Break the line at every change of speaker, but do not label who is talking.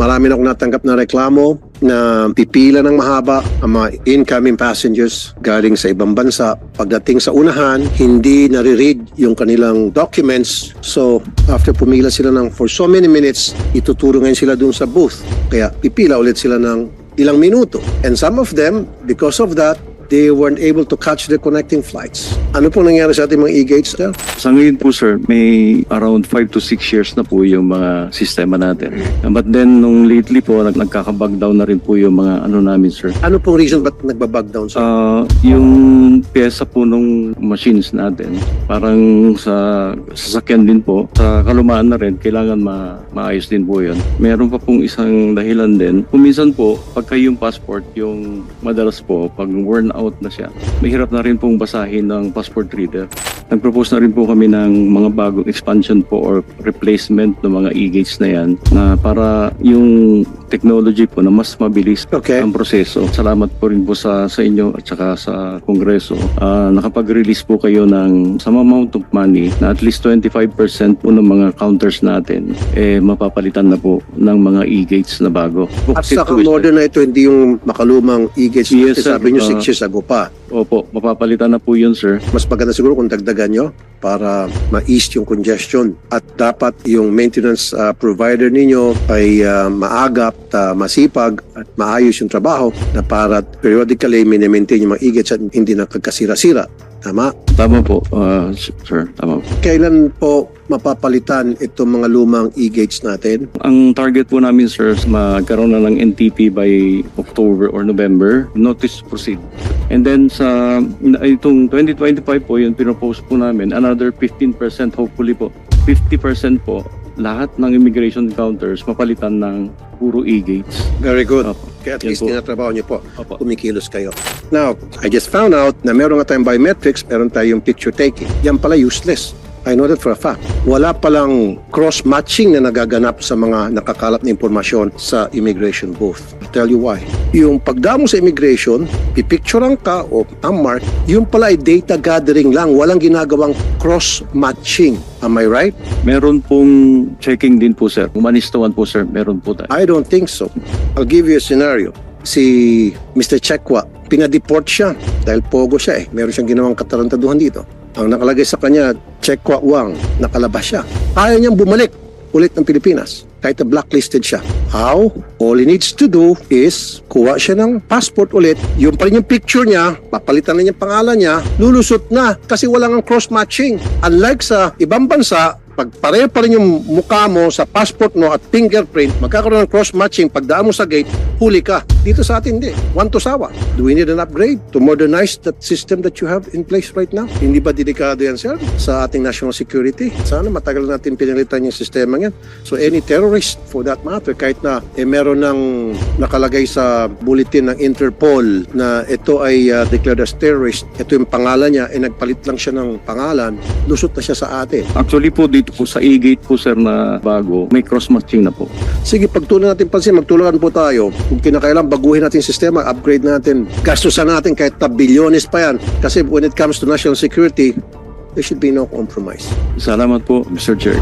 Marami na akong natanggap na reklamo na pipila ng mahaba ang mga incoming passengers galing sa ibang bansa. Pagdating sa unahan, hindi nare-read yung kanilang documents. So, after pumila sila for so many minutes, ituturo ngayon sila dun sa booth. Kaya pipila ulit sila ng ilang minuto. And some of them, because of that, they weren't able to catch the connecting flights. Ano pong nangyari sa ating mga e-gates, sir?
Sa ngayon po sir, may around 5 to 6 years na po yung mga sistema natin. But then nung lately po, nagkakabag down na rin po yung mga namin sir.
Ano pong reason ba't nagbabag down, sir?
Yung pyesa po nung machines natin, parang sa sasakyan din po, sa kalumaan na rin, kailangan maayos din po yun. Meron pa pong isang dahilan din. Kuminsan po, pagka yung passport, yung madalas po, pag worn out na siya, mahirap na rin pong basahin ng passport reader. Nag-propose na rin po kami ng mga bagong expansion po or replacement ng mga e-gates na yan na para yung technology po na mas mabilis ang proseso. Salamat po rin po sa inyo at saka sa Kongreso. Nakapag-release po kayo ng some amount of money na at least 25% po ng mga counters natin mapapalitan na po ng mga e-gates na bago.
At saka modern na ito, hindi yung makalumang e-gates.
Yes, sir.
Sabi nyo 6 years ago pa.
Opo, mapapalitan na po yun sir.
Mas maganda siguro kung dagdagan nyo para ma-ease yung congestion. At dapat yung maintenance provider ninyo ay maagap, masipag at maayos yung trabaho na para periodically maintain yung mga e-gates at hindi nakagkasira-sira. Tama?
Tama po, sir. Tama po.
Kailan po mapapalitan itong mga lumang e-gates natin?
Ang target po namin, sir, magkaroon na ng NTP by October or November. Notice to proceed. And then sa itong 2025 po, yung pinopose po namin, another 15% hopefully po. 50% po, lahat ng immigration counters mapalitan ng puro e-gates.
Very good.
Opo.
Kaya at
Yan
least
po.
tinatrabaho nyo po.
Opo.
Kumikilos kayo. Now, I just found out na meron nga tayong biometrics, meron tayong picture taking. Yan pala useless. I know that for a fact. Wala palang cross-matching na nagaganap sa mga nakakalat na impormasyon sa immigration booth. I'll tell you why. Yung pagdamo sa immigration, pipicturean ka o ang mark, yung pala ay data gathering lang. Walang ginagawang cross-matching. Am I right?
Meron pong checking din po, sir. Umanistawan po, sir. Meron po tayo.
I don't think so. I'll give you a scenario. Si Mr. Chekwa, pinadeport siya dahil pogo siya Meron siyang ginawang katarantaduhan dito. Ang nakalagay sa kanya, Chekwa Wang, nakalabas siya. Ayaw niyang bumalik ulit ng Pilipinas kahit na blacklisted siya. How? All he needs to do is kuha siya ng passport ulit. Yung pa rin yung picture niya, papalitan na niya pangalan niya, lulusot na kasi walang ang cross-matching. Unlike sa ibang bansa, pag pareho pa rin yung mukha mo sa passport mo at fingerprint, magkakaroon ng cross-matching. Pagdaan mo sa gate, huli ka. Dito sa atin, hindi. One to sawa. Do we need an upgrade to modernize that system that you have in place right now? Hindi ba dedikado yan, sir, sa ating national security? Sana matagal natin pinalitan yung sistema yan. So any terrorist, for that matter, kahit na meron ng nakalagay sa bulletin ng Interpol na ito ay declared as terrorist, ito yung pangalan niya, nagpalit lang siya ng pangalan, lusot na siya sa atin.
Actually po, dito po sa e-gate po, sir, na bago, may cross-matching na po.
Sige, pagtunan natin pansin, magtulungan po tayo. Kung kinakailangan, baguhin natin yung sistema, upgrade natin, gastusan natin kahit bilyones pa yan. Kasi when it comes to national security, there should be no compromise.
Salamat po, Mr. Chair.